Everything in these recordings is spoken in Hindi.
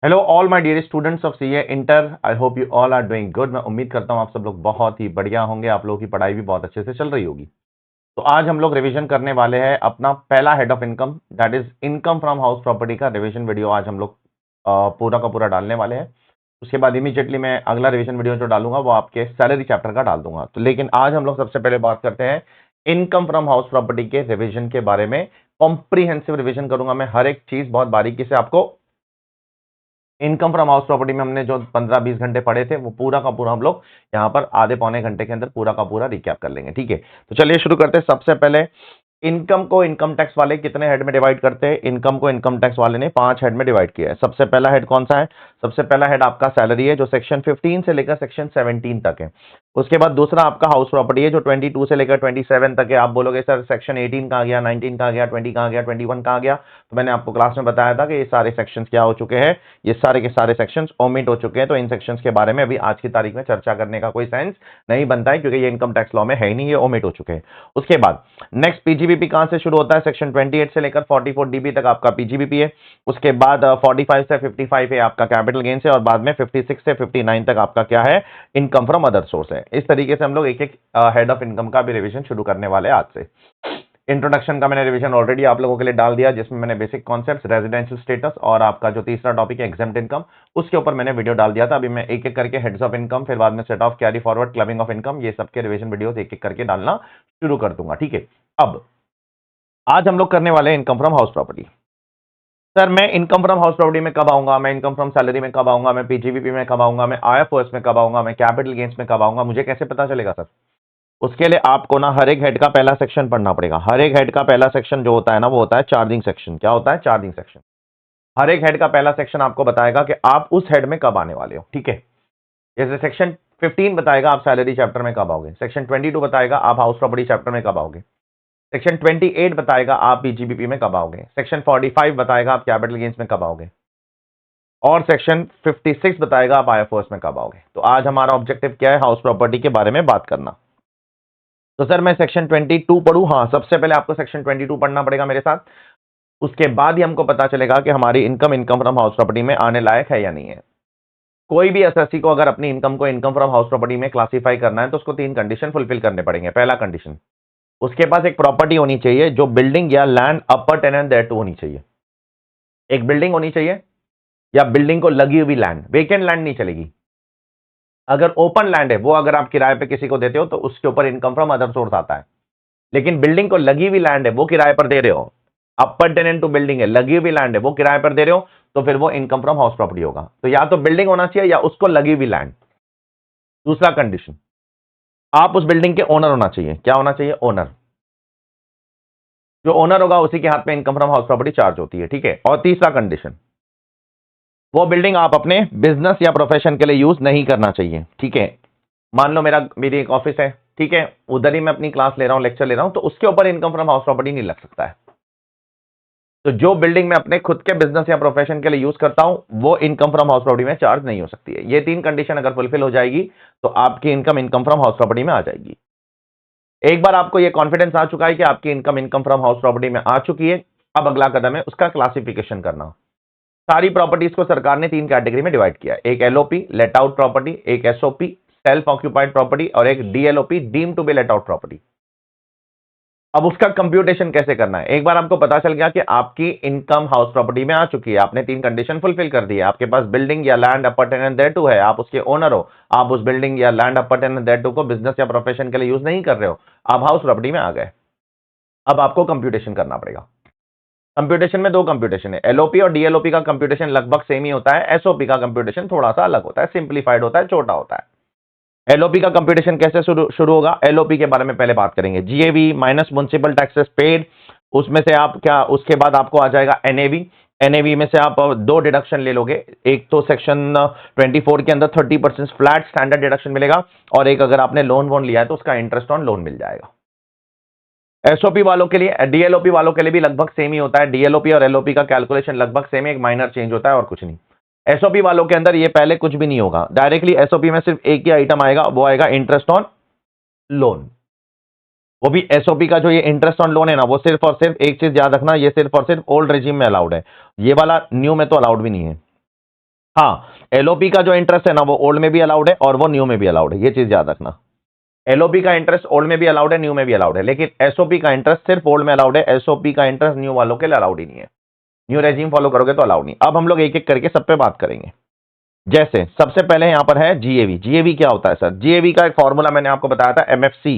Hello all my dear students of CA inter. I hope you all are doing good. मैं उम्मीद करता हूँ आप सब लोग बहुत ही बढ़िया होंगे। आप लोगों की पढ़ाई भी बहुत अच्छे से चल रही होगी। तो आज हम लोग रिवीजन करने वाले हैं अपना पहला head of income, that is income from house property का रिवीजन वीडियो आज हम लोग पूरा का पूरा डालने वाले हैं। उसके बाद इमीडिएटली मैं अगला रिवीजन वीडियो जो डालूंगा वो आपके सैलरी चैप्टर का डाल दूंगा। तो लेकिन आज हम लोग सबसे पहले बात करते हैं इनकम फ्रॉम हाउस प्रॉपर्टी के रिवीजन के बारे में। कॉम्प्रीहेंसिव रिवीजन करूंगा मैं, हर एक चीज बहुत बारीकी से आपको। इनकम फ्रॉम हाउस प्रॉपर्टी में हमने जो 15-20 घंटे पढ़े थे वो पूरा का पूरा हम लोग यहाँ पर आधे पौने घंटे के अंदर पूरा का पूरा रिकैप कर लेंगे। ठीक है, तो चलिए शुरू करते हैं। सबसे पहले इनकम को इनकम टैक्स वाले कितने हेड में डिवाइड करते हैं? इनकम को इनकम टैक्स वाले ने 5 हेड में डिवाइड किया है। सबसे पहला हेड कौन सा है? सबसे पहला हेड आपका सैलरी है, जो सेक्शन 15 से लेकर सेक्शन 17 तक है। उसके बाद दूसरा आपका हाउस प्रॉपर्टी है, जो 22 से लेकर 27 तक है। आप बोलोगे सर सेक्शन 18 कहाँ गया, 19 कहाँ गया, 20 कहाँ गया, 21 कहाँ गया? तो मैंने आपको क्लास में बताया था कि ये सारे सेक्शन क्या हो चुके हैं, ये सारे के सारे सेक्शंस ओमिट हो चुके हैं। तो इन सेक्शंस के बारे में अभी आज की तारीख में चर्चा करने का कोई सेंस नहीं बनता है, क्योंकि ये इनकम टैक्स लॉ में है ही नहीं, ये ओमिट हो चुके हैं। उसके बाद नेक्स्ट पीजीबीपी कहां से शुरू होता है? सेक्शन 28 से लेकर 44 डीबी तक आपका पीजीबीपी है। उसके बाद 45 से 55 है आपका कैपिटल गेन से, और बाद में 56 से 59 तक आपका क्या है? इनकम फ्रॉम अदर सोर्स है। इस तरीके से हम लोग एक एक हेड ऑफ इनकम का भी रिवीजन शुरू करने वाले आज से। इंट्रोडक्शन का मैंने रिवीजन ऑलरेडी आप लोगों के लिए डाल दिया, जिसमें मैंने बेसिक कॉन्सेप्ट्स, रेजिडेंशियल स्टेटस और आपका जो तीसरा टॉपिक है एग्जेम्प्ट इनकम, उसके ऊपर मैंने वीडियो डाल दिया था। अभी मैं एक एक करके हेड्स ऑफ इनकम, फिर बाद में set of, carry forward, clubbing of income, ये सबके रिवीजन वीडियोस एक एक करके डालना शुरू कर दूंगा। ठीक है, अब आज हम लोग करने वाले हैं income from house property. Sir मैं इनकम फ्रॉम हाउस प्रॉपर्टी में कब आऊंगा, मैं इनकम फ्रॉम सैलरी में कब आऊंगा, मैं पीजीबीपी में कब आऊंगा, मैं आईएफओएस में कब आऊंगा, मैं कैपिटल गेन्स में कब आऊंगा, मुझे कैसे पता चलेगा सर? उसके लिए आपको ना हर एक हेड का पहला सेक्शन पढ़ना पड़ेगा। हर एक हेड का पहला सेक्शन जो होता है ना, वो होता है चार्जिंग सेक्शन। क्या होता है? Charging section. हर एक हेड का पहला सेक्शन आपको बताएगा कि आप उस हेड में कब आने वाले हो। ठीक है, जैसे सेक्शन 15 बताएगा आप सैलरी चैप्टर में कब आओगे, सेक्शन 22 बताएगा आप हाउस प्रॉपर्टी चैप्टर में कब आओगे, सेक्शन 28 बताएगा आप पीजीबीपी में कब आओगे, सेक्शन 45 बताएगा आप कैपिटल गेन्स में कब आओगे, और सेक्शन 56 बताएगा आप आईएफओएस में कब आओगे। तो आज हमारा ऑब्जेक्टिव क्या है? हाउस प्रॉपर्टी के बारे में बात करना। तो सर मैं सेक्शन 22 पढ़ूं? हाँ, सबसे पहले आपको सेक्शन 22 पढ़ना पड़ेगा मेरे साथ। उसके बाद ही हमको पता चलेगा कि हमारी इनकम फ्रॉम हाउस प्रॉपर्टी में आने लायक है या नहीं है। कोई भी एसएससी को अगर अपनी इनकम को इनकम फ्रॉम हाउस प्रॉपर्टी में क्लासीफाई करना है तो उसको 3 कंडीशन फुलफिल करने पड़ेंगे। पहला कंडीशन, उसके पास एक प्रॉपर्टी होनी चाहिए जो बिल्डिंग या land upper tenant there too होनी चाहिए। एक बिल्डिंग होनी चाहिए या बिल्डिंग को लगी हुई लैंड, वेकेंट लैंड नहीं चलेगी। अगर ओपन लैंड है, वो अगर आप किराए पे किसी को देते हो तो उसके ऊपर इनकम फ्रॉम अदर सोर्स आता है। लेकिन बिल्डिंग को लगी हुई लैंड है, वो किराए पर दे रहे हो, अपर टेनेंट टू बिल्डिंग है, लगी हुई लैंड है, वो किराए पर दे रहे हो, तो फिर वो इनकम फ्रॉम हाउस प्रॉपर्टी होगा। तो या तो बिल्डिंग होना चाहिए या उसको लगी हुई लैंड। दूसरा कंडीशन, आप उस बिल्डिंग के ओनर होना चाहिए। क्या होना चाहिए? ओनर। जो ओनर होगा उसी के हाथ में income from house property charge होती है। ठीक है, और तीसरा कंडीशन, वो बिल्डिंग आप अपने बिजनेस या प्रोफेशन के लिए यूज नहीं करना चाहिए। ठीक है, मान लो मेरी एक ऑफिस है, ठीक है, उधर ही मैं अपनी क्लास ले रहा हूं, लेक्चर ले रहा हूं, तो उसके ऊपर इनकम फ्रॉम हाउस प्रॉपर्टी नहीं लग सकता है। तो जो बिल्डिंग मैं अपने खुद के बिजनेस या प्रोफेशन के लिए यूज करता हूं, वो इनकम फ्रॉम हाउस प्रॉपर्टी में चार्ज नहीं हो सकती है। ये 3 कंडीशन अगर फुलफिल हो जाएगी तो आपकी इनकम फ्रॉम हाउस प्रॉपर्टी में आ जाएगी। एक बार आपको ये कॉन्फिडेंस आ चुका है कि आपकी इनकम फ्रॉम हाउस प्रॉपर्टी में आ चुकी है, अब अगला कदम है उसका क्लासिफिकेशन करना। सारी प्रॉपर्टीज को सरकार ने 3 कैटेगरी में डिवाइड किया है। एक एलओपी, लेट आउट प्रॉपर्टी, एक एसओपी, सेल्फ ऑक्यूपाइड प्रॉपर्टी, और एक DLOP, deem to be let out property. अब उसका कंप्यूटेशन कैसे करना है? एक बार आपको पता चल गया कि आपकी इनकम हाउस प्रॉपर्टी में आ चुकी है, आपने 3 कंडीशन फुलफिल कर दी है, आपके पास बिल्डिंग या लैंड अपार्टमेंट देयरटू है, आप उसके ओनर हो, आप उस बिल्डिंग या लैंड अपार्टमेंट देयरटू को बिजनेस या प्रोफेशन के लिए यूज नहीं कर रहे हो, आप हाउस प्रॉपर्टी में आ गए। अब आपको कंप्यूटेशन करना पड़ेगा। कंप्यूटेशन में 2 कंप्यूटेशन है, एलओपी और डीएलओपी का कंप्यूटेशन लगभग सेम ही होता है, एसओपी का कंप्यूटेशन थोड़ा सा अलग होता है, सिंप्लीफाइड होता है, छोटा होता है। एलओपी का कंप्यूटेशन कैसे शुरू होगा? एलओपी के बारे में पहले बात करेंगे। GAV minus municipal taxes paid, उसमें से आप क्या, उसके बाद आपको आ जाएगा एनएवी। एनएवी में से आप 2 डिडक्शन ले लोगे, एक तो सेक्शन 24 के अंदर 30% फ्लैट स्टैंडर्ड डिडक्शन मिलेगा, और एक अगर आपने लोन वोन लिया है तो उसका इंटरेस्ट ऑन लोन मिल जाएगा। एसओपी वालों के लिए, डीएलओपी वालों के लिए भी लगभग सेम ही होता है। डीएलओपी और एलओपी का कैलकुलेशन लगभग सेम है, एक माइनर चेंज होता है और कुछ नहीं। एसओपी वालों के अंदर ये पहले कुछ भी नहीं होगा, डायरेक्टली एसओपी में सिर्फ एक ही आइटम आएगा, वो आएगा इंटरेस्ट ऑन लोन। वो भी एसओपी का जो ये इंटरेस्ट ऑन लोन है ना, वो सिर्फ और सिर्फ एक चीज याद रखना, ये सिर्फ और सिर्फ ओल्ड रेजिम में अलाउड है, ये वाला न्यू में तो अलाउड भी नहीं है। हाँ, एलओपी का जो इंटरेस्ट है ना वो ओल्ड में भी अलाउड है और वो न्यू में भी अलाउड है, ये चीज याद रखना। एलओपी का इंटरेस्ट ओल्ड में भी अलाउड है, न्यू में भी अलाउड है, लेकिन एसओपी का इंटरेस्ट सिर्फ ओल्ड में अलाउड है, एसओपी का इंटरेस्ट न्यू वालों के लिए अलाउड ही नहीं है। न्यू रेजिम फॉलो करोगे तो अलाउड नहीं। अब हम लोग एक एक करके सब पे बात करेंगे। जैसे सबसे पहले यहां पर है जीएवी। जीएवी क्या होता है सर? जीएवी का एक फॉर्मूला मैंने आपको बताया था, एमएफसी।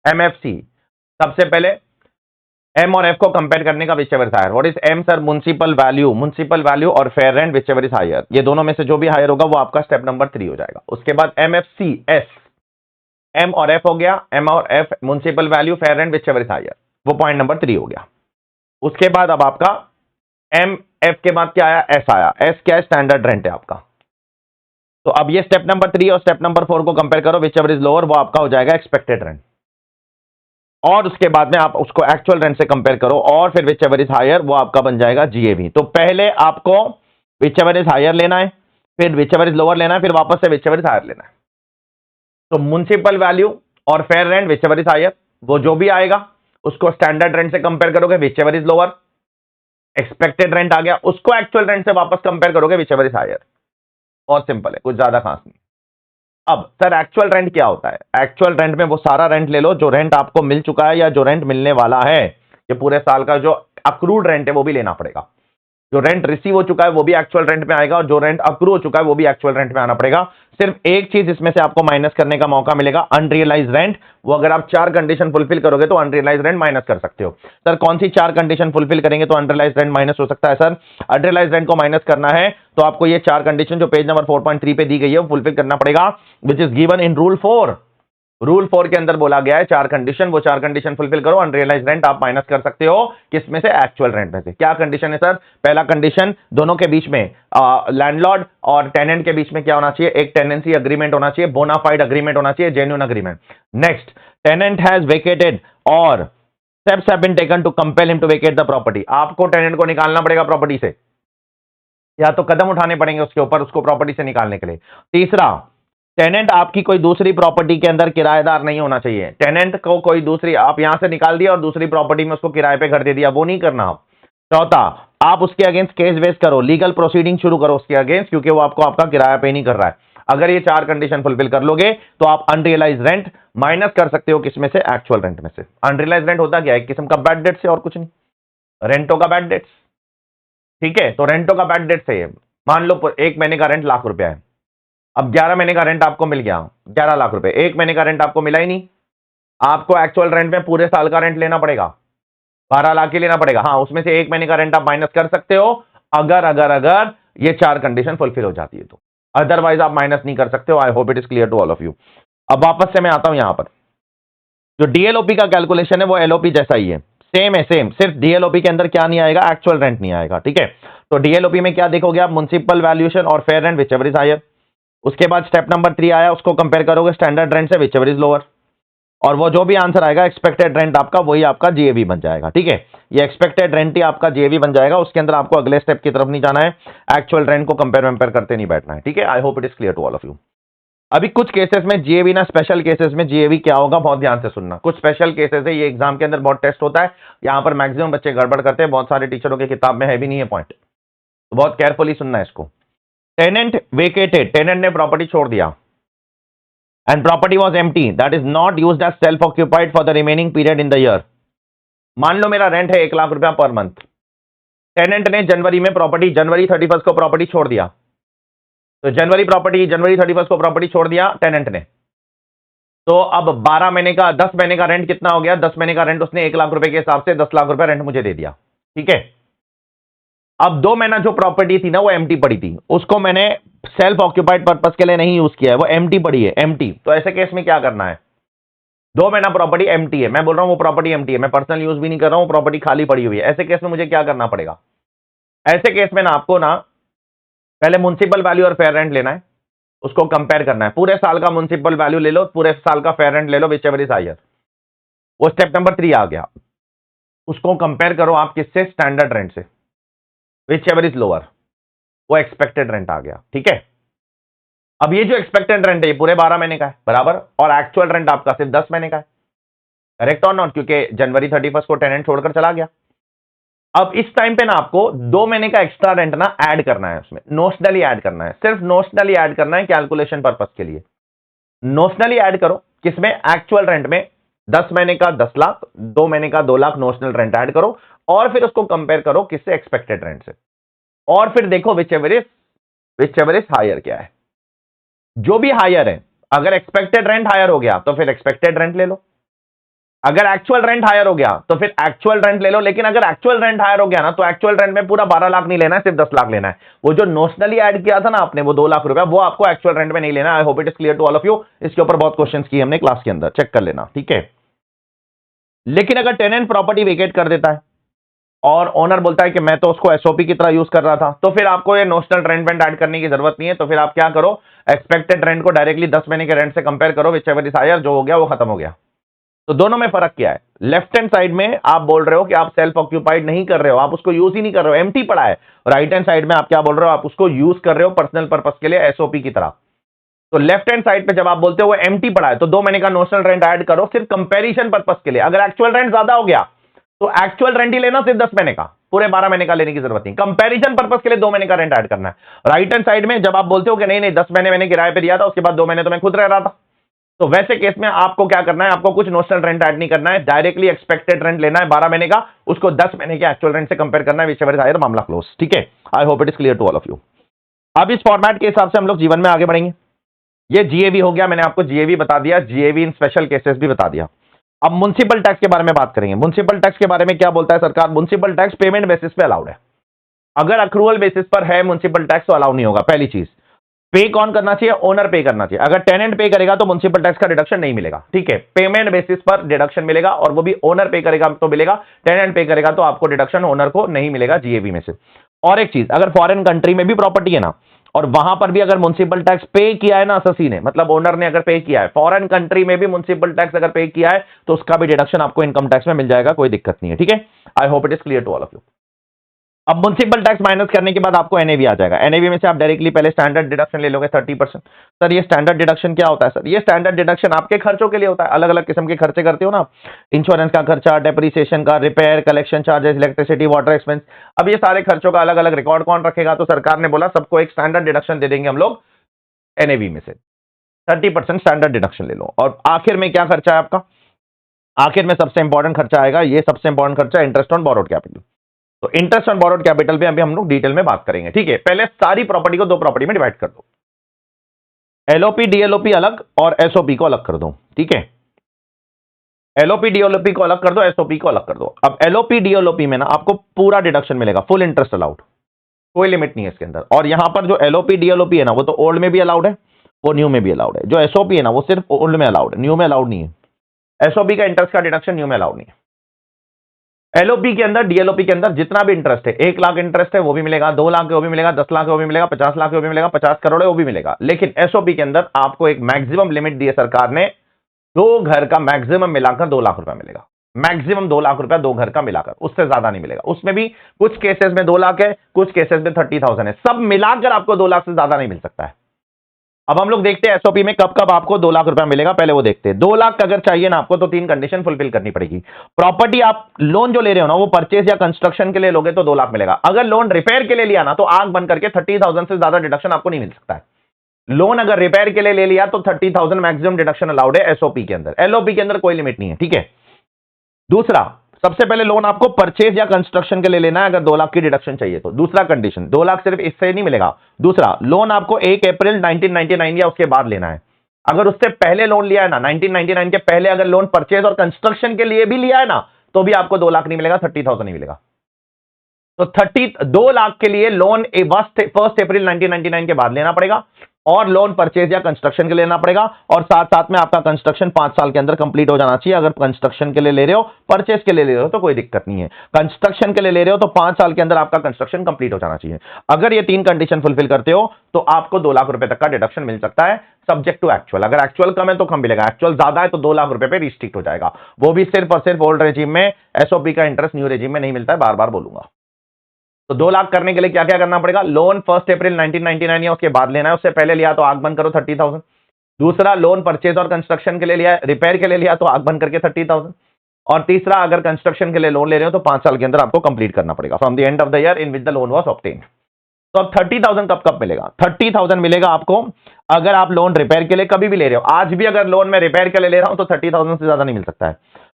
एमएफसी सबसे पहले एम और एफ को कंपेयर करने का whichever is higher. What is M sir? Municipal value, municipal value और fair rent whichever is higher. ये दोनों में से जो भी हायर होगा वो आपका स्टेप नंबर 3 हो जाएगा। उसके बाद एमएफसी एस, एम और एफ हो गया, एम और F municipal value, fair rent whichever is higher, वो पॉइंट नंबर 3 हो गया। उसके बाद अब आपका एम एफ के बाद क्या आया? एस आया। एस क्या है? स्टैंडर्ड रेंट है आपका। तो अब ये स्टेप नंबर 3 और स्टेप नंबर 4 को कंपेयर करो, विच एवर इज लोअर, वो आपका हो जाएगा एक्सपेक्टेड रेंट। और उसके बाद में आप उसको एक्चुअल रेंट से कंपेयर करो और फिर विच एवर इज हायर, वो आपका बन जाएगा जीएवी। तो पहले आपको विच एवर इज हायर लेना है, फिर विच एवर इज लोअर लेना है, फिर वापस से विच एवर इज हायर लेना है। तो म्युनिसिपल वैल्यू और fair rent whichever is higher, वो जो भी आएगा उसको स्टैंडर्ड रेंट से कंपेयर करोगे, whichever is lower. Expected rent आ गया, उसको एक्चुअल रेंट से वापस कंपेयर करोगे, विच एवर इज हायर। और सिंपल है, कुछ ज्यादा खास नहीं। अब सर एक्चुअल रेंट क्या होता है? एक्चुअल रेंट में वो सारा रेंट ले लो जो रेंट आपको मिल चुका है या जो रेंट मिलने वाला है। ये पूरे साल का जो अक्रूड रेंट है वो भी लेना पड़ेगा। जो रेंट रिसीव हो चुका है वो भी एक्चुअल रेंट में आएगा और जो रेंट अक्रू हो चुका है वो भी एक्चुअल रेंट में आना पड़ेगा। सिर्फ एक चीज इसमें से आपको माइनस करने का मौका मिलेगा, अनरियलाइज रेंट। वो अगर आप 4 कंडीशन फुलफिल करोगे तो अनरियलाइज रेंट माइनस कर सकते हो। सर कौन सी 4 कंडीशन फुलफिल करेंगे तो अनरियलाइज रेंट माइनस हो सकता है? सर अनरियलाइज रेंट को माइनस करना है तो आपको ये 4 कंडीशन जो पेज नंबर 4.3 पे दी गई है वो फुलफिल करना पड़ेगा, which is given in rule 4। Rule 4 के अंदर बोला गया है 4 कंडीशन, वो 4 कंडीशन फुलफिल करो, अनरियलाइज रेंट आप माइनस कर सकते हो। किसमें से? एक्चुअल रेंट में से। क्या कंडीशन है सर? पहला कंडीशन, दोनों के बीच में लैंडलॉर्ड और टेनेंट के बीच में क्या होना चाहिए? एक टेनेंसी अग्रीमेंट होना चाहिए, बोनाफाइड अग्रीमेंट होना चाहिए, genuine agreement. Next, tenant has vacated और steps have been taken to compel him to vacate the property. आपको टेनेंट को निकालना पड़ेगा प्रॉपर्टी से, या तो कदम उठाने पड़ेंगे उसके ऊपर उसको प्रॉपर्टी से निकालने के लिए। तीसरा, टेनेंट आपकी कोई दूसरी प्रॉपर्टी के अंदर किराएदार नहीं होना चाहिए। टेनेंट को कोई दूसरी, आप यहां से निकाल दिया और दूसरी प्रॉपर्टी में उसको किराए पे घर दे दिया, वो नहीं करना आप। चौथा, आप उसके अगेंस्ट केस बेस करो, लीगल प्रोसीडिंग शुरू करो उसके अगेंस्ट, क्योंकि वो आपको आपका किराया पे नहीं कर रहा है। अगर ये 4 कंडीशन फुलफिल कर लोगे तो आप अनरियलाइज रेंट माइनस कर सकते हो, किसमें से? एक्चुअल रेंट में से। अनरियलाइज रेंट होता क्या है? एक किस्म का बैड डेट से और कुछ नहीं, रेंटों का बैड डेट्स। ठीक है, तो रेंटों का बैड डेट से मान लो 1 महीने का रेंट लाख रुपया है, अब 11 महीने का रेंट आपको मिल गया 11 लाख रुपए, 1 महीने का रेंट आपको मिला ही नहीं, आपको एक्चुअल रेंट में पूरे साल का रेंट लेना पड़ेगा, 12 लाख ही लेना पड़ेगा। हाँ, उसमें से 1 महीने का रेंट आप माइनस कर सकते हो अगर अगर अगर ये 4 कंडीशन फुलफिल हो जाती है तो, अदरवाइज आप माइनस नहीं कर सकते हो। I hope it is clear to all of you. अब वापस से मैं आता हूं यहां पर, जो डीएलओपी का कैलकुलेशन है वो एलओपी जैसा ही है, सेम है सेम, सिर्फ डीएलओपी के अंदर क्या नहीं आएगा? एक्चुअल रेंट नहीं आएगा। ठीक है, तो डीएलओपी में क्या देखोगे आप? म्युनिसिपल वैल्यूएशन और fair rent whichever is higher. उसके बाद स्टेप नंबर 3 आया, उसको कंपेयर करोगे स्टैंडर्ड रेंट से, विच एवर इज लोअर, और वो जो भी आंसर आएगा एक्सपेक्टेड रेंट आपका, वही आपका जीएवी बन जाएगा। ठीक है, ये एक्सपेक्टेड रेंट ही आपका जीएवी बन जाएगा। उसके अंदर आपको अगले स्टेप की तरफ नहीं जाना है, एक्चुअल रेंट को कंपेयर करते नहीं बैठना है। ठीक है, I hope it is clear to all of you. अभी कुछ केसेस में जीएवी ना, स्पेशल केसेस में जीएवी क्या होगा बहुत ध्यान से सुनना। कुछ स्पेशल केसेस है, ये एग्जाम के अंदर बहुत टेस्ट होता है, यहां पर मैक्सिमम बच्चे गड़बड़ करते हैं, बहुत सारे टीचरों की किताब में है भी नहीं है पॉइंट, तो बहुत केयरफुली सुनना है इसको। टेनेंट वेकेटेड, टेनेंट ने प्रॉपर्टी छोड़ दिया and property was empty, that is not used as self occupied for the remaining period in the year। मान लो मेरा रेंट है 1 लाख रुपया पर मंथ, टेनेंट ने जनवरी में प्रॉपर्टी, जनवरी 31 को प्रॉपर्टी छोड़ दिया, तो जनवरी 31 को प्रॉपर्टी छोड़ दिया टेनेंट ने, तो अब 12 महीने का 10 महीने का रेंट कितना हो गया? 10 महीने का रेंट उसने 1 लाख रुपए के हिसाब से 10 लाख रुपए रेंट मुझे दे दिया। ठीक है, अब 2 महीना जो प्रॉपर्टी थी ना वो एम्प्टी पड़ी थी, उसको मैंने सेल्फ ऑक्यूपाइड पर्पस के लिए नहीं यूज किया है, वो एम्प्टी पड़ी है, एम्प्टी। तो ऐसे केस में क्या करना है? 2 महीना प्रॉपर्टी एम्प्टी है, मैं बोल रहा हूं वो प्रॉपर्टी एम्प्टी है, मैं पर्सनल यूज भी नहीं कर रहा हूं, प्रॉपर्टी खाली पड़ी हुई है, ऐसे केस में मुझे क्या करना पड़ेगा? ऐसे केस में ना आपको ना पहले म्युनिसिपल वैल्यू और फेयर रेंट लेना है, उसको कंपेयर करना है, पूरे साल का म्युनिसिपल वैल्यू ले लो, पूरे साल का फेयर रेंट ले लो, विच एवर इज हायर। वो स्टेप नंबर 3 आ गया, उसको कंपेयर करो आप किससे? स्टैंडर्ड रेंट से, विच एवर इज लोअर, वो एक्सपेक्टेड रेंट आ गया। ठीक है, अब ये जो एक्सपेक्टेड रेंट है ये पूरे 12 महीने का है बराबर, और एक्चुअल रेंट आपका सिर्फ 10 महीने का है, करेक्ट और नॉट? क्योंकि जनवरी 31 को टेनेंट छोड़कर चला गया, अब इस टाइम पे ना आपको 2 महीने का एक्स्ट्रा रेंट ना ऐड करना है, उसमें नोशनली ऐड करना है, सिर्फ नोशनली ऐड करना है कैलकुलेशन पर्पस के लिए। नोशनली ऐड करो किसमें, एक्चुअल रेंट में। 10 महीने का 10 लाख, 2 महीने का 2 लाख नोशनल रेंट ऐड करो और फिर उसको कंपेयर करो किससे, एक्सपेक्टेड रेंट से। और फिर देखो विच एवर इज हायर क्या है, जो भी हायर है। अगर एक्सपेक्टेड रेंट हायर हो गया तो फिर एक्सपेक्टेड रेंट ले लो, अगर एक्चुअल रेंट हायर हो गया तो फिर एक्चुअल रेंट ले लो। लेकिन अगर एक्चुअल रेंट हायर हो गया ना तो एक्चुअल रेंट में पूरा 12 लाख नहीं लेना है, सिर्फ 10 लाख लेना है। वो जो नोशनली ऐड किया था ना आपने, वो 2 लाख रुपया, वो आपको एक्चुअल रेंट में नहीं लेना। I hope it is clear to all of you. इसके ऊपर बहुत क्वेश्चंस किए हमने क्लास के अंदर, चेक कर लेना, ठीक है। लेकिन अगर टेनेंट प्रॉपर्टी वेकेट कर देता है और ओनर बोलता है कि मैं तो उसको एसओपी की तरह यूज कर रहा था, तो फिर आपको ये नोशनल रेंट ऐड करने की जरूरत नहीं है। तो फिर आप क्या करो, एक्सपेक्टेड रेंट को डायरेक्टली 10 महीने के रेंट से कंपेयर करो, विच एवर इज हायर, जो हो गया वो खत्म हो गया। तो दोनों में फर्क क्या है, लेफ्ट हैंड साइड में आप बोल रहे हो कि आप सेल्फ ऑक्यूपाइड नहीं कर रहे हो, आप उसको यूज ही नहीं कर रहे हो, एम्प्टी पड़ा है। राइट हैंड साइड में आप क्या बोल रहे हो, आप उसको यूज कर रहे हो पर्सनल पर्पस के लिए, एसओपी की तरह। तो लेफ्ट हैंड साइड पे जब आप बोलते हो वो एम्प्टी पड़ा है, तो 2 महीने का नोशनल रेंट ऐड करो सिर्फ कंपेरिजन पर्पस के लिए। अगर एक्चुअल रेंट ज्यादा हो गया तो एक्चुअल रेंट ही लेना, सिर्फ 10 महीने का, पूरे 12 महीने का लेने की जरूरत नहीं। कंपैरिजन पर्पस के लिए 2 महीने का रेंट ऐड करना है। राइट हैंड साइड में जब आप बोलते हो कि नहीं नहीं 10 महीने मैंने किराए पे दिया था, उसके बाद 2 महीने तो मैं खुद रह रहा था, तो वैसे केस में आपको क्या करना है, आपको कुछ नोशनल रेंट ऐड नहीं करना है, डायरेक्टली एक्सपेक्टेड रेंट लेना है 12 महीने का, उसको 10 महीने के एक्चुअल रेंट से कंपेयर करना है, व्हिचएवर इज हायर, मामला क्लोज, ठीक है। I hope it is clear to all of you. अब इस फॉर्मेट के हिसाब से हम लोग जीवन में आगे बढ़ेंगे। ये जीएवी हो गया, मैंने आपको जीएवी बता दिया, जीएवी इन स्पेशल केसेस भी बता दिया। अब म्युनिसिपल टैक्स के बारे में बात करेंगे। म्युनिसिपल टैक्स के बारे में क्या बोलता है सरकार, म्युनिसिपल टैक्स पेमेंट बेसिस पे अलाउड है। अगर अक्रूवल बेसिस पर है म्युनिसिपल टैक्स तो अलाउ नहीं होगा। पहली चीज, पे कौन करना चाहिए, ओनर पे करना चाहिए। अगर टेनेंट पे करेगा तो म्युनिसिपल टैक्स का डिडक्शन नहीं मिलेगा, ठीक है। पेमेंट बेसिस पर डिडक्शन मिलेगा, और वो भी ओनर पे करेगा तो मिलेगा, टेनेंट पे करेगा तो आपको डिडक्शन ओनर को नहीं मिलेगा जीएबी में से। और एक चीज, अगर फॉरेन कंट्री में भी प्रॉपर्टी है ना, और वहां पर भी अगर म्युनिसिपल टैक्स पे किया है ना असेसी ने, मतलब ओनर ने अगर पे किया है, फॉरेन कंट्री में भी म्युनिसिपल टैक्स अगर पे किया है तो उसका भी डिडक्शन आपको इनकम टैक्स में मिल जाएगा, कोई दिक्कत नहीं है, ठीक है। I hope it is clear to all of you. अब म्युनिसिपल टैक्स माइनस करने के बाद आपको एनएवी आ जाएगा। एनएवी में से आप डायरेक्टली पहले स्टैंडर्ड डिडक्शन ले लोगे 30%। सर ये स्टैंडर्ड डिडक्शन क्या होता है, सर ये स्टैंडर्ड डिडक्शन आपके खर्चों के लिए होता है। अलग अलग किस्म के खर्चे करते हो ना, इंश्योरेंस का खर्चा, डेप्रिसिएशन का, repair, collection charges, electricity, water expense. अब ये सारे खर्चों का अलग अलग रिकॉर्ड कौन रखेगा, तो सरकार ने बोला सबको एक स्टैंडर्ड डिडक्शन दे देंगे हम लोग एनएवी में से, 30% स्टैंडर्ड डिडक्शन ले लो। और आखिर में क्या खर्चा है आपका, आखिर में सबसे इंपॉर्टेंट खर्चा आएगा, ये सबसे इंपॉर्टेंट खर्चा, इंटरेस्ट ऑन बोरोड कैपिटल। तो इंटरेस्ट ऑन बोरोड कैपिटल पे अभी हम लोग डिटेल में बात करेंगे, ठीक है। पहले सारी प्रॉपर्टी को 2 प्रॉपर्टी में डिवाइड कर दो, एलओपी डीएलओपी अलग और एसओपी को अलग कर दो, ठीक है। एलओपी डीएलओपी को अलग कर दो, एसओपी को अलग कर दो। अब एलओपी डीएलओपी में ना आपको पूरा डिडक्शन मिलेगा, फुल इंटरेस्ट अलाउड, कोई लिमिट नहीं है इसके अंदर। और यहां पर जो एलओपी डीएलओपी है ना, वो तो ओल्ड में भी अलाउड है, वो न्यू में भी अलाउड है। जो एसओपी है ना वो सिर्फ ओल्ड में अलाउड है, न्यू में अलाउड नहीं है। एसओपी का इंटरेस्ट का डिडक्शन न्यू में अलाउड नहीं है। एलओपी के अंदर, डीएलओपी के अंदर जितना भी इंटरेस्ट है, 1 लाख इंटरेस्ट है वो भी मिलेगा, 2 लाख है वो भी मिलेगा, 10 लाख है वो भी मिलेगा, 50 लाख है वो भी मिलेगा, 50 करोड़ है वो भी मिलेगा। लेकिन एसओपी के अंदर आपको एक मैक्सिमम लिमिट दी है सरकार ने, 2 घर का मैक्सिमम मिलाकर 2 लाख रुपया मिलेगा। मैक्सिमम 2 लाख रुपया 2 घर का मिलाकर, उससे ज्यादा नहीं मिलेगा। उसमें भी कुछ केसेस में 2 लाख है, कुछ केसेस में 30,000 है, सब मिलाकर आपको 2 लाख से ज्यादा नहीं मिल सकता है। अब हम लोग देखते हैं एसओपी में कब कब आपको 2 लाख रुपया मिलेगा, पहले वो देखते हैं। 2 लाख अगर चाहिए ना आपको तो 3 कंडीशन फुलफिल करनी पड़ेगी। प्रॉपर्टी आप लोन जो ले रहे हो ना वो परचेज या कंस्ट्रक्शन के लिए लोगे तो 2 लाख मिलेगा। अगर लोन रिपेयर के लिए लिया ना तो आंख बंद करके 30,000 से ज्यादा डिडक्शन आपको नहीं मिल सकता है। लोन अगर रिपेयर के लिए ले लिया तो 30,000 मैक्सिमम डिडक्शन अलाउड है एसओपी के अंदर, एलओपी के अंदर कोई लिमिट नहीं है, ठीक है। दूसरा, सबसे पहले लोन आपको परचेज या कंस्ट्रक्शन के लिए लेना है अगर 2 लाख की डिडक्शन चाहिए तो। दूसरा कंडीशन, 2 लाख सिर्फ इससे नहीं मिलेगा। दूसरा, लोन आपको 1 अप्रैल 1999 या उसके बाद लेना है। अगर उससे पहले लोन लिया है ना, 1999 के पहले अगर लोन परचेज और कंस्ट्रक्शन के लिए भी लिया है ना, तो भी आपको 2 लाख नहीं मिलेगा, 30,000 नहीं मिलेगा। तो 2 लाख के लिए लोन 1 अप्रैल 1999 के बाद लेना पड़ेगा, और लोन परचेज या कंस्ट्रक्शन के लिए लेना पड़ेगा। और साथ साथ में आपका कंस्ट्रक्शन 5 साल के अंदर कंप्लीट हो जाना चाहिए। अगर कंस्ट्रक्शन के लिए ले रहे हो, परचेज के लिए ले रहे हो तो कोई दिक्कत नहीं है। कंस्ट्रक्शन के लिए ले रहे हो तो 5 साल के अंदर आपका कंस्ट्रक्शन कंप्लीट हो जाना चाहिए। अगर ये 3 कंडीशन फुलफिल करते हो तो आपको 2 लाख रुपए तक का डिडक्शन मिल सकता है, सब्जेक्ट टू एक्चुअल। अगर एक्चुअल कम है तो कम मिलेगा, एक्चुअल ज्यादा है तो 2 लाख रुपए पे रिस्ट्रिक्ट हो जाएगा। वो भी सिर्फ और सिर्फ ओल्ड रेजिम में। एसओपी का इंटरेस्ट न्यू रेजिम में नहीं मिलता है, बार बार बोलूंगा। तो 2 लाख करने के लिए क्या क्या करना पड़ेगा, लोन 1 अप्रैल 1999 या उसके बाद लेना है, उससे पहले लिया तो आंख बंद करो 30,000। दूसरा, लोन परचेज और कंस्ट्रक्शन के लिए लिया, रिपेयर के लिए लिया तो आंख बंद करके 30,000। और तीसरा, अगर कंस्ट्रक्शन के लिए लोन ले रहे हो तो 5 साल के अंदर आपको कंप्लीट करना पड़ेगा from the end of the year in which the loan was obtained. तो अब 30,000 कब कब मिलेगा? 30,000 मिलेगा आपको अगर आप लोन रिपेयर के लिए कभी भी ले रहे हो। आज भी अगर लोन में रिपेयर के लिए ले रहा हूं तो 30,000 से ज्यादा नहीं मिल सकता है।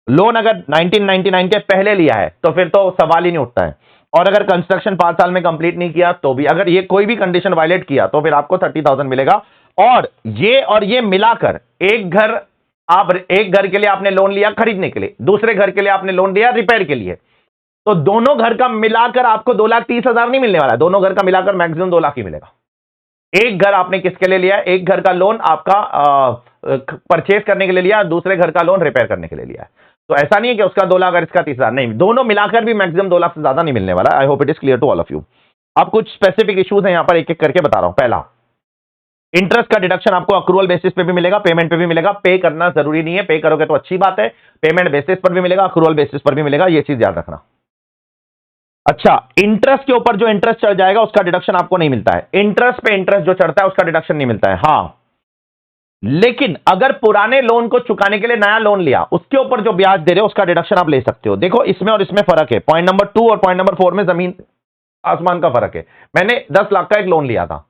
लोन अगर 1999 के पहले लिया है तो फिर तो सवाल ही नहीं उठता है। और अगर कंस्ट्रक्शन 5 साल में कंप्लीट नहीं किया तो भी, अगर ये कोई भी कंडीशन वायलेट किया तो फिर आपको 30,000 मिलेगा। और ये मिलाकर एक घर के लिए आपने लोन लिया खरीदने के लिए, दूसरे घर के लिए आपने लोन लिया रिपेयर के लिए, तो दोनों घर का मिलाकर आपको 2,30,000 नहीं मिलने वाला है। दोनों घर का मिलाकर मैक्सिमम 2 लाख ही मिलेगा। एक घर आपने किसके लिए लिया है? एक घर का लोन आपका परचेज करने के लिए लिया, दूसरे घर का लोन रिपेयर करने के लिए लिया है। तो ऐसा नहीं है कि उसका 2 लाख और इसका 30,000, नहीं, दोनों मिलाकर भी मैक्सिमम 2 लाख से ज्यादा नहीं मिलने वाला। I hope it is clear to all of you. अब कुछ स्पेसिफिक इश्यूज हैं यहां पर, एक एक करके बता रहा हूं। पहला, इंटरेस्ट का डिडक्शन आपको अक्रूवल बेसिस पे भी मिलेगा, पेमेंट पे भी मिलेगा। पे करना जरूरी नहीं है, पे करोगे तो अच्छी बात है। पेमेंट बेसिस पर भी मिलेगा, अक्रूवल बेसिस पर भी मिलेगा, ये चीज याद रखना। अच्छा, इंटरेस्ट के ऊपर जो इंटरेस्ट चढ़ जाएगा उसका डिडक्शन आपको नहीं मिलता है। इंटरेस्ट पे इंटरेस्ट जो चढ़ता है उसका डिडक्शन नहीं मिलता है। हां, लेकिन अगर पुराने लोन को चुकाने के लिए नया लोन लिया, उसके ऊपर जो ब्याज दे रहे हो उसका डिडक्शन आप ले सकते हो। देखो, इसमें और इसमें फर्क है। पॉइंट नंबर 2 और पॉइंट नंबर 4 में जमीन आसमान का फर्क है। मैंने 10 लाख का एक लोन लिया था,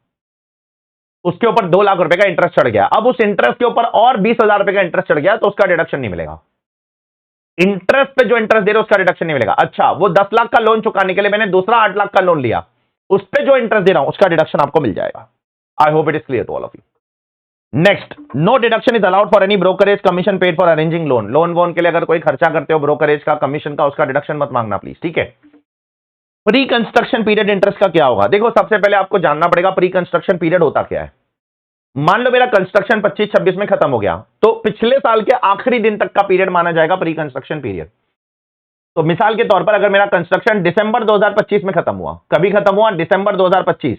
उसके ऊपर 2 लाख रुपए का इंटरेस्ट चढ़ गया। अब उस इंटरेस्ट के ऊपर और 20,000 रुपए का इंटरेस्ट चढ़ गया तो उसका डिडक्शन नहीं मिलेगा। इंटरेस्ट पे जो इंटरेस्ट दे रहे हो उसका डिडक्शन नहीं मिलेगा। अच्छा, वो 10 लाख का लोन चुकाने के लिए मैंने दूसरा 8 लाख का लोन लिया, उस पर जो इंटरेस्ट दे रहा हूं उसका डिडक्शन आपको मिल जाएगा। I hope it is clear to all of you. Next, no deduction is allowed for any brokerage commission paid for arranging loan. Loan वोन के लिए अगर कोई खर्चा करते हो ब्रोकरेज का, कमीशन का, उसका डिडक्शन मत मांगना प्लीज, ठीक है। प्री कंस्ट्रक्शन पीरियड इंटरेस्ट का क्या होगा? देखो, सबसे पहले आपको जानना पड़ेगा प्री कंस्ट्रक्शन पीरियड होता क्या है। मान लो मेरा कंस्ट्रक्शन 25-26 में खत्म हो गया, तो पिछले साल के आखिरी दिन तक का पीरियड माना जाएगा प्री कंस्ट्रक्शन पीरियड। तो मिसाल के तौर पर अगर मेरा कंस्ट्रक्शन दिसंबर 2025 में खत्म हुआ, कभी खत्म हुआ? दिसंबर 2025,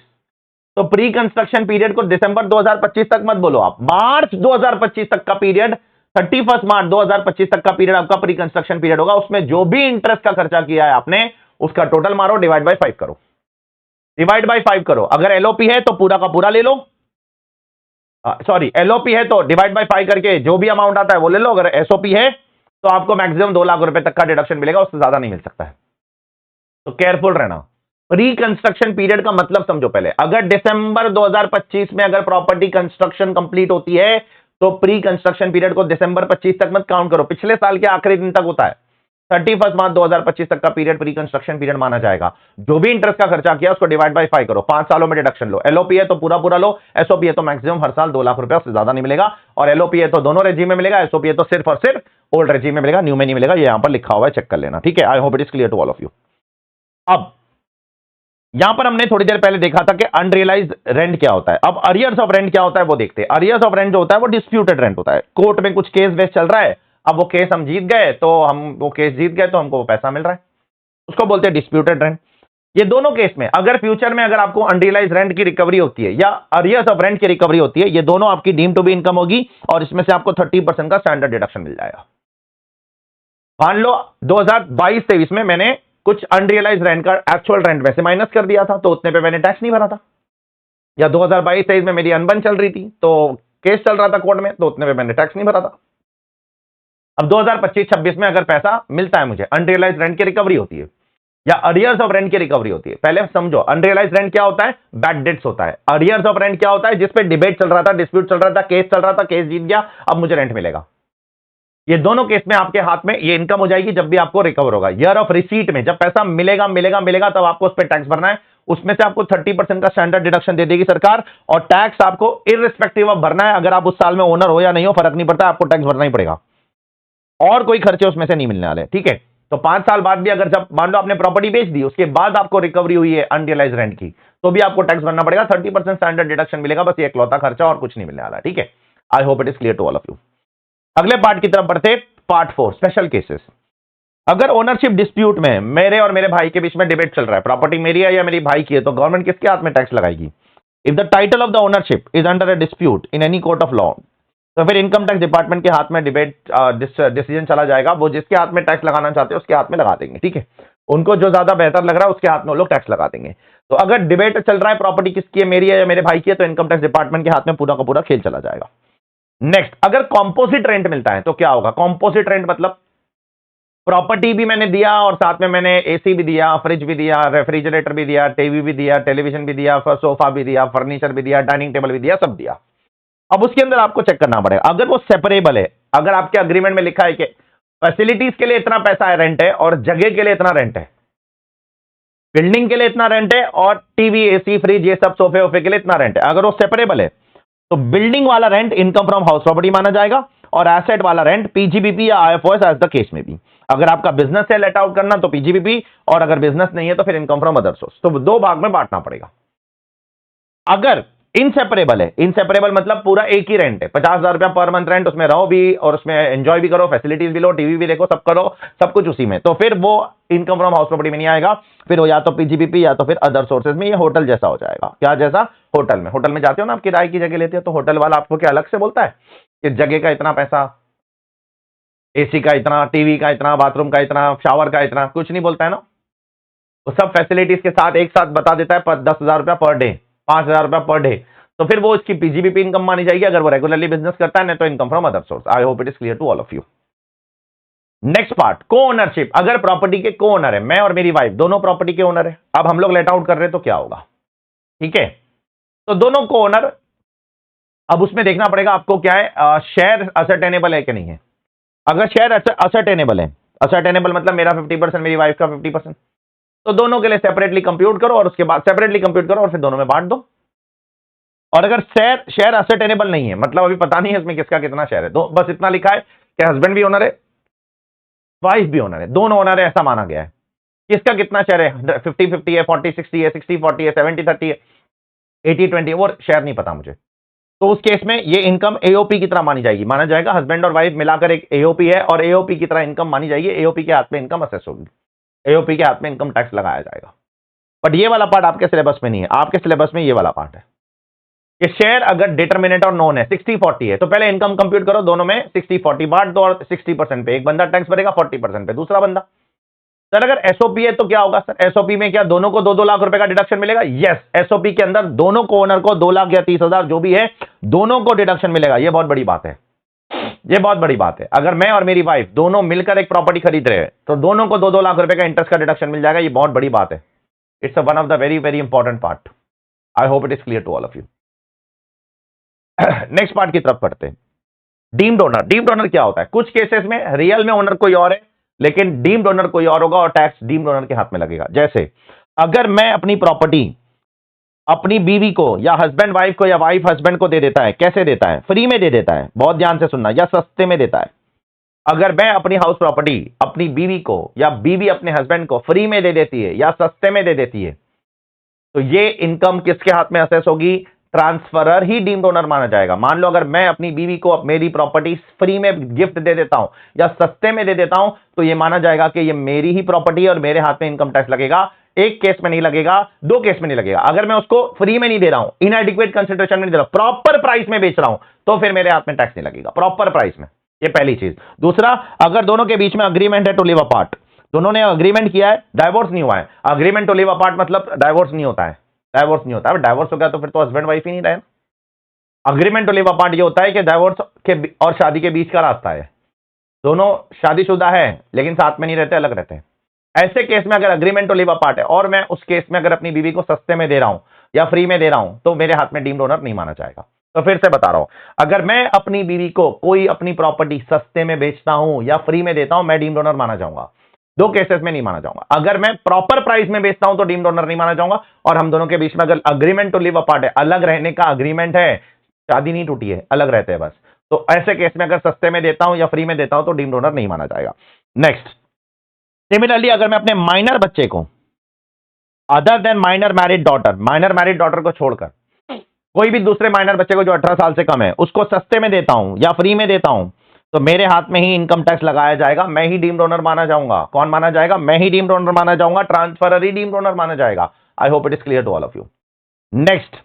तो प्री कंस्ट्रक्शन पीरियड को दिसंबर 2025 तक मत बोलो आप, मार्च 2025 तक का पीरियड, 31 मार्च 2025 तक का पीरियड आपका प्री कंस्ट्रक्शन पीरियड होगा। उसमें जो भी इंटरेस्ट का खर्चा किया है आपने, उसका टोटल मारो, डिवाइड बाय 5 करो, डिवाइड बाय 5 करो। अगर एलओपी है तो पूरा का पूरा ले लो, सॉरी, एलओपी है तो डिवाइड बाय 5 करके जो भी अमाउंट आता है वो ले लो। अगर एसओपी है तो आपको मैक्सिमम 2 लाख रुपए तक का डिडक्शन मिलेगा, उससे ज्यादा नहीं मिल सकता है। तो केयरफुल रहना। प्री कंस्ट्रक्शन पीरियड का मतलब समझो पहले। अगर दिसंबर 2025 में अगर प्रॉपर्टी कंस्ट्रक्शन कंप्लीट होती है तो प्री कंस्ट्रक्शन पीरियड को दिसंबर 25 तक मत काउंट करो, पिछले साल के आखिरी दिन तक होता है। 31 मार्च 2025 तक का पीरियड प्री कंस्ट्रक्शन पीरियड माना जाएगा। जो भी इंटरेस्ट का खर्चा किया उसको डिवाइड बाय 5 करो, 5 सालों में डिडक्शन लो। एलओपी है तो पूरा पूरा लो, एसओपी है तो मैक्सिमम हर साल 2 लाख रुपए, उससे ज्यादा नहीं मिलेगा। और एलओपी है तो दोनों रेजिम में मिलेगा, एसओपी है तो सिर्फ और सिर्फ ओल्ड रेजिम में मिलेगा, न्यू में नहीं मिलेगा। ये यहां पर लिखा हुआ है, चेक कर लेना, ठीक है। I hope it is clear to all of you. अब यहां पर हमने थोड़ी देर पहले देखा था कि अनरियलाइज्ड रेंट क्या होता है। अब अरियर्स ऑफ रेंट क्या होता है वो देखते हैं। अरियर्स ऑफ रेंट जो होता है वो डिस्प्यूटेड रेंट होता है। कोर्ट में कुछ केस वेस चल रहा है, अब वो केस हम जीत गए तो वो केस जीत गए तो हमको वो पैसा मिल रहा है, उसको बोलते हैं डिस्प्यूटेड रेंट। ये दोनों केस में अगर फ्यूचर में अगर आपको अनरियलाइज्ड रेंट की रिकवरी होती है या अरियर्स ऑफ रेंट की रिकवरी होती है, ये दोनों आपकी डीम टू बी इनकम होगी और इसमें से आपको 30% का स्टैंडर्ड डिडक्शन मिल जाएगा। मान लो 2022-23 में मैंने कुछ अनरियलाइज रेंट का एक्चुअल रेंट में से माइनस कर दिया था, तो उतने पे मैंने टैक्स नहीं भरा था। या 2022-23 में मेरी अनबन चल रही थी तो केस चल रहा था कोर्ट में, तो उतने पे मैंने टैक्स नहीं भरा था। अब 2025-26 में अगर पैसा मिलता है मुझे, अनरियलाइज रेंट की रिकवरी होती है या अरियर्स ऑफ रेंट की रिकवरी होती है। पहले समझो, अनरियलाइज रेंट क्या होता है? बैड डेट्स होता है। अरियर्स ऑफ रेंट क्या होता है? जिसपे डिबेट चल रहा था, डिस्प्यूट चल रहा था, केस चल रहा था, केस जीत गया, अब मुझे रेंट मिलेगा। ये दोनों केस में आपके हाथ में ये इनकम हो जाएगी जब भी आपको रिकवर होगा। ईयर ऑफ रिसीट में जब पैसा मिलेगा मिलेगा मिलेगा तब आपको उस पर टैक्स भरना है। उसमें से आपको 30% का स्टैंडर्ड डिडक्शन दे देगी सरकार, और टैक्स आपको इररिस्पेक्टिव ऑफ भरना है। अगर आप उस साल में ओनर हो या नहीं हो फर्क नहीं पड़ता, आपको टैक्स भरना ही पड़ेगा और कोई खर्चे उसमें से नहीं मिलने वाले, ठीक है। तो 5 साल बाद भी अगर जब मान लो आपने प्रॉपर्टी बेच दी, उसके बाद आपको रिकवरी हुई है अनरियलाइज रेंट की, तो भी आपको टैक्स भरना पड़ेगा। 30% स्टैंडर्ड डिडक्शन मिलेगा, बस ये इकलौता खर्चा और कुछ नहीं मिलने वाला, ठीक है। I hope it is clear to all of you. अगले पार्ट की तरफ बढ़ते, पार्ट 4, स्पेशल केसेस। अगर ओनरशिप डिस्प्यूट में मेरे और मेरे भाई के बीच में डिबेट चल रहा है, प्रॉपर्टी मेरी है या मेरी भाई की है, तो गवर्नमेंट किसके हाथ में टैक्स लगाएगी? If the title of the ownership is under a dispute in any court of law, तो फिर इनकम टैक्स डिपार्टमेंट के हाथ में डिबेट डिसीजन चला जाएगा। वो जिसके हाथ में टैक्स लगाना चाहते हैं उसके हाथ में लगा देंगे, ठीक है। उनको जो ज्यादा बेहतर लग रहा है उसके हाथ में वो लोग टैक्स लगा देंगे। तो अगर डिबेट चल रहा है प्रॉपर्टी किसकी है, मेरी है या मेरे भाई की है, तो इनकम टैक्स डिपार्टमेंट के हाथ में पूरा का पूरा खेल चला जाएगा। नेक्स्ट, अगर कॉम्पोजिट रेंट मिलता है तो क्या होगा? कॉम्पोजिट रेंट मतलब प्रॉपर्टी भी मैंने दिया और साथ में मैंने एसी भी दिया, फ्रिज भी दिया, रेफ्रिजरेटर भी दिया, टीवी भी दिया, टेलीविजन भी दिया, सोफा भी दिया, फर्नीचर भी दिया, डाइनिंग टेबल भी दिया, सब दिया। अब उसके अंदर आपको चेक करना पड़ेगा अगर वो सेपरेबल है, अगर आपके अग्रीमेंट में लिखा है कि फैसिलिटीज के लिए इतना पैसा है रेंट है और जगह के लिए इतना रेंट है, बिल्डिंग के लिए इतना रेंट है और टीवी एसी फ्रिज ये सब सोफे वोफे के लिए इतना रेंट है, अगर वो सेपरेबल है तो बिल्डिंग वाला rent income from house property माना जाएगा और एसेट वाला रेंट पीजीबीपी या आईएफओएस एज द केस में भी। अगर आपका बिजनेस है लेट आउट करना तो पीजीबीपी, और अगर बिजनेस नहीं है तो फिर इनकम फ्रॉम अदर सोर्स। तो दो भाग में बांटना पड़ेगा। अगर इनसेपरेबल है, इनसेपरेबल मतलब पूरा एक ही रेंट है, 50,000 रुपया पर मंथ रेंट, उसमें रहो भी और उसमें एंजॉय भी करो, फैसिलिटीज भी लो, टीवी भी देखो, सब करो, सब कुछ उसी में, तो फिर वो इनकम फ्रॉम हाउस प्रॉपर्टी में नहीं आएगा, फिर वो या तो पीजीबीपी या तो फिर अदर सोर्सेज में। ये होटल जैसा हो जाएगा। क्या जैसा? होटल में। होटल में जाते हो ना आप, किराए की जगह लेते हो, तो होटल वाला आपको क्या अलग से बोलता है कि जगह का इतना पैसा, एसी का इतना, टीवी का इतना, बाथरूम का इतना, शावर का इतना, कुछ नहीं बोलता है ना। तो सब फैसिलिटीज के साथ एक साथ बता देता है 10,000 रुपया पर डे, 5,000 रुपया पर डे, तो फिर वो इसकी पीजीबीपी इनकम मानी जाएगी। अगर वो रेगुलरली बिजनेस करता है ना तो income from other source. I hope it is clear to all of you. Next part, co-ownership. अगर प्रॉपर्टी के को ओनर है, मैं और मेरी वाइफ दोनों प्रॉपर्टी के ओनर है, अब हम लोग लेट आउट कर रहे हैं तो क्या होगा? ठीक है, तो दोनों को ओनर, अब उसमें देखना पड़ेगा आपको क्या है, शेयर असर्टेनेबल है कि नहीं है। अगर शेयर असर्टेनेबल है, असर्टेनेबल मतलब मेरा 50%, मेरी वाइफ का 50%, तो दोनों के लिए सेपरेटली कंप्यूट करो और उसके बाद सेपरेटली कंप्यूट करो और फिर दोनों में बांट दो। और अगर शेयर असर्टेनेबल नहीं है, मतलब अभी पता नहीं है इसमें किसका कितना शेयर है, तो बस इतना लिखा है कि हस्बैंड भी ओनर है, वाइफ भी ओनर है, दोनों ओनर है, ऐसा माना गया है। किसका कितना शेयर है? 50-50 है, 40-60 है, 60-40 है, 70-30 है, 80-20 है, वो शेयर नहीं पता मुझे। तो उस केस में ये इनकम एओपी की तरह मानी जाएगी, माना जाएगा हस्बैंड और वाइफ मिलाकर एक एओपी है और एओपी की तरह इनकम मानी जाएगी। एओपी के हाथ में इनकम असेस होगी, एओपी के हाथ में इनकम टैक्स लगाया जाएगा। बट ये वाला पार्ट आपके सिलेबस में नहीं है, आपके सिलेबस में ये वाला पार्ट है कि शेयर अगर डिटरमिनेट और नोन है, 60-40 है, तो पहले इनकम कंप्यूट करो, दोनों में 60-40 बांट दो और 60% पे एक बंदा टैक्स भरेगा, 40% पे दूसरा बंदा। सर अगर एसओपी है तो क्या होगा? सर एसओपी में क्या दोनों को 2-2 लाख रुपए का डिडक्शन मिलेगा? यस, एसओपी के अंदर दोनं को ओनर को 2 लाख या 30,000 जो भी है, दोनों को डिडक्शन मिलेगा। यह बहुत बड़ी बात है, यह बहुत बड़ी बात है। अगर मैं और मेरी वाइफ दोनों मिलकर एक प्रॉपर्टी खरीद रहे हैं तो दोनों को 2-2 लाख रुपए का इंटरेस्ट का डिडक्शन मिल जाएगा। यह बहुत बड़ी बात है। It's one of the very very important part. I hope it is clear to all of you. Next part की तरफ पढ़ते हैं। Deemed owner. डीम्ड ओनर क्या होता है? कुछ केसेस में रियल में ओनर कोई और है लेकिन डीम्ड ओनर कोई और होगा और टैक्स डीम्ड ओनर के हाथ में लगेगा। जैसे अगर मैं अपनी प्रॉपर्टी अपनी बीवी को या हस्बैंड वाइफ को या वाइफ हस्बैंड को दे देता है, कैसे देता है? फ्री में दे देता है, बहुत ध्यान से सुनना, या सस्ते में देता है। अगर मैं अपनी हाउस प्रॉपर्टी अपनी बीवी को या बीवी अपने हस्बैंड को फ्री में दे देती है या सस्ते में दे देती है, तो ये इनकम किसके हाथ में असेस होगी? ट्रांसफरर ही डीम्ड ओनर माना जाएगा। मान लो अगर मैं अपनी बीवी को मेरी प्रॉपर्टी फ्री में गिफ्ट दे देता हूं या सस्ते में दे देता हूं, तो यह माना जाएगा कि यह मेरी ही प्रॉपर्टी है और मेरे हाथ में इनकम टैक्स लगेगा। एक केस में नहीं लगेगा, दो केस में नहीं लगेगा। अगर मैं उसको फ्री में नहीं दे रहा हूं, इनएडिक्वेट कंसिडरेशन में नहीं दे रहा हूं, प्रॉपर प्राइस में बेच रहा हूं, तो फिर मेरे हाथ में टैक्स नहीं लगेगा, प्रॉपर प्राइस में। ये पहली चीज। दूसरा, अगर दोनों के बीच में अग्रीमेंट है टू लिव अपार्ट, दोनों ने अग्रीमेंट किया है, डाइवोर्स नहीं हुआ है। अग्रीमेंट टू लिव अपार्ट मतलब डाइवोर्स नहीं होता है, डाइवोर्स नहीं होता है। डाइवोर्स हो गया तो फिर तो हस्बैंड वाइफ ही नहीं रहे। अग्रीमेंट टू लिव अपार्ट ये होता है कि डाइवोर्स के और शादी के बीच का रास्ता है, दोनों शादीशुदा है लेकिन साथ में नहीं रहते, अलग रहते हैं। ऐसे केस में अगर अग्रीमेंट टू लिव अपार्ट है और मैं उस केस में अगर अपनी बीवी को सस्ते में दे रहा हूं या फ्री में दे रहा हूं, तो मेरे हाथ में डीम्ड ओनर नहीं माना जाएगा। तो फिर से बता रहा हूं, अगर मैं अपनी बीवी को कोई अपनी प्रॉपर्टी सस्ते में बेचता हूं या फ्री में देता हूं, मैं डीम्ड ओनर माना जाऊंगा। दो केसेस में नहीं माना जाऊंगा। अगर मैं प्रॉपर प्राइस में बेचता हूं तो डीम्ड ओनर नहीं माना जाऊंगा, और हम दोनों के बीच में अगर अग्रीमेंट टू लिव अपार्ट है, अलग रहने का अग्रीमेंट है, शादी नहीं टूटी है, अलग रहते हैं बस, तो ऐसे केस में अगर सस्ते में देता हूं या फ्री में देता हूं तो डीम्ड ओनर नहीं माना जाएगा। नेक्स्ट, सिमिलरली अगर मैं अपने माइनर बच्चे को other than minor married daughter को छोड़कर कोई भी दूसरे माइनर बच्चे को जो 18 साल से कम है उसको सस्ते में देता हूं या फ्री में देता हूं, तो मेरे हाथ में ही इनकम टैक्स लगाया जाएगा। मैं ही डीम्ड ओनर माना जाऊंगा। कौन माना जाएगा? मैं ही डीम्ड ओनर माना जाऊंगा, ट्रांसफरर ही डीम्ड ओनर माना जाएगा। I hope it is clear to all of you. Next,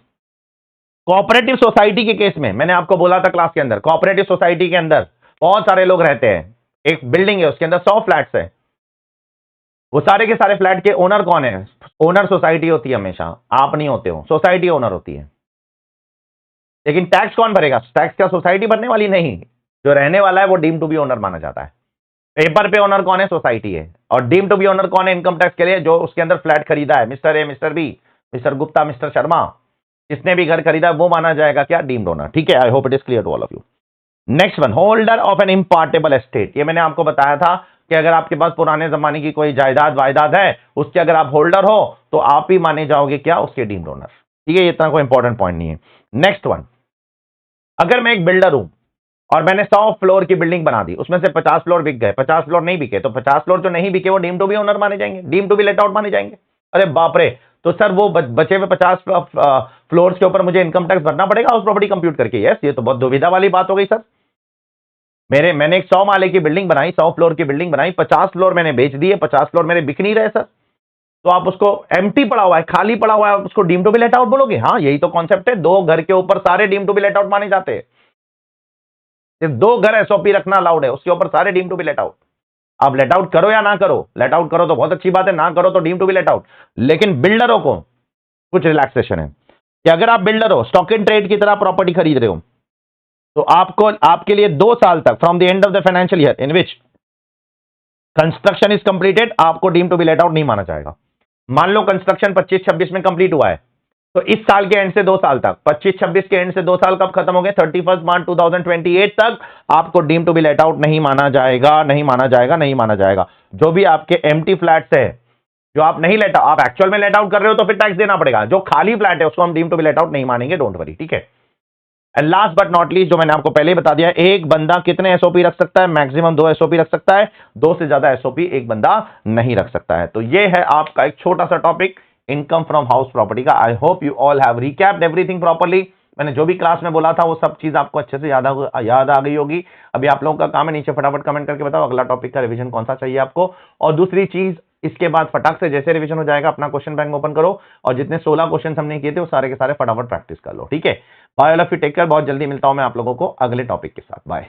cooperative society के केस में मैंने आपको बोला था क्लास के अंदर, कोऑपरेटिव सोसाइटी के अंदर बहुत सारे लोग रहते हैं, एक बिल्डिंग है उसके अंदर 100 फ्लैट्स है, वो सारे के सारे फ्लैट के ओनर कौन है? ओनर सोसाइटी होती है, हमेशा आप नहीं होते हो, सोसाइटी ओनर होती है। लेकिन टैक्स कौन भरेगा? टैक्स क्या सोसाइटी भरने वाली? नहीं, जो रहने वाला है वो डीम टू बी ओनर माना जाता है। पेपर पे ओनर कौन है? सोसाइटी है। और डीम टू बी ओनर कौन है इनकम टैक्स के लिए? जो उसके अंदर फ्लैट खरीदा है, mister A, mister B, mister Gupta, mister Sharma, जिसने भी घर खरीदा है वो माना जाएगा क्या? Deemed owner. ठीक है, I hope it is clear to all of you. Next one, holder of an impartible estate. ये मैंने आपको बताया था कि अगर आपके पास पुराने जमाने की कोई जायदाद वायदाद है, उसके अगर आप होल्डर हो तो आप ही माने जाओगे क्या? उसके डीम्ड ओनर। ठीक है, ये इतना कोई इंपॉर्टेंट पॉइंट नहीं है। नेक्स्ट वन, अगर मैं एक बिल्डर हूं और मैंने 100 फ्लोर की बिल्डिंग बना दी, उसमें से 50 फ्लोर बिक गए, 50 फ्लोर नहीं बिके, तो 50 फ्लोर जो नहीं बिके वो डीम टू बी ओनर माने जाएंगे, deem to be let out माने जाएंगे। अरे बाप रे, तो सर वो बचे हुए 50 फ्लोर्स के ऊपर मुझे इनकम टैक्स भरना पड़ेगा उस प्रॉपर्टी कंप्यूट करके? यस, ये तो बहुत दुविधा वाली बात हो गई सर। मैंने एक 100 माले की बिल्डिंग बनाई, 100 फ्लोर की बिल्डिंग बनाई, 50 फ्लोर मैंने बेच दिए, 50 फ्लोर मेरे बिक नहीं रहे सर, तो आप उसको एम्प्टी पड़ा हुआ है, खाली पड़ा हुआ है, उसको deem to be let out बोलोगे? हाँ, यही तो कॉन्सेप्ट है, 2 घर के ऊपर सारे deem to be let out माने जाते हैं। सिर्फ 2 घर एसओपी रखना अलाउड है, उसके ऊपर सारे deem to be let out. आप लेट आउट करो या ना करो, लेट आउट करो तो बहुत अच्छी बात है, ना करो तो deem to be let out. लेकिन बिल्डरों को कुछ रिलैक्सेशन है कि अगर आप बिल्डर हो, स्टॉक इन ट्रेड की तरह प्रॉपर्टी खरीद रहे हो, तो आपको आपके लिए 2 साल तक from the end of the financial year in which construction is completed, आपको deem to be let out नहीं माना जाएगा। मान लो कंस्ट्रक्शन 25-26 में कंप्लीट हुआ है, तो इस साल के एंड से 2 साल तक, 25-26 के एंड से 2 साल कब खत्म हो गए? 31 मार्च 2028 तक आपको deem to be let out नहीं माना जाएगा, नहीं माना जाएगा, नहीं माना जाएगा। जो भी आपके एम्प्टी फ्लैट्स है, जो आप नहीं लेट, आप एक्चुअल में लेट आउट कर रहे हो तो फिर टैक्स देना पड़ेगा। जो खाली फ्लैट है उसको हम deem to be let out नहीं मानेंगे, डोंट वरी। ठीक है, and last but not least, जो मैंने आपको पहले ही बता दिया, एक बंदा कितने एसओपी रख सकता है? मैक्सिमम 2 एसओपी रख सकता है, 2 से ज्यादा एसओपी एक बंदा नहीं रख सकता है। तो ये है आपका एक छोटा सा topic income from house property का। I hope you all have recapped everything properly. मैंने जो भी क्लास में बोला था वो सब चीज आपको अच्छे से याद आ गई होगी। अभी आप लोगों का काम है नीचे फटाफट कमेंट करके बताओ अगला टॉपिक का रिवीजन कौन सा चाहिए आपको। और दूसरी चीज, इसके बाद फटाक से जैसे रिवीजन हो जाएगा अपना क्वेश्चन बैंक ओपन करो और जितने 16 क्वेश्चन हमने किए थे वो सारे के सारे फटाफट प्रैक्टिस कर लो। ठीक है, bye all of you, take care. बहुत जल्दी मिलता हूं मैं आप लोगों को अगले टॉपिक के साथ। बाय।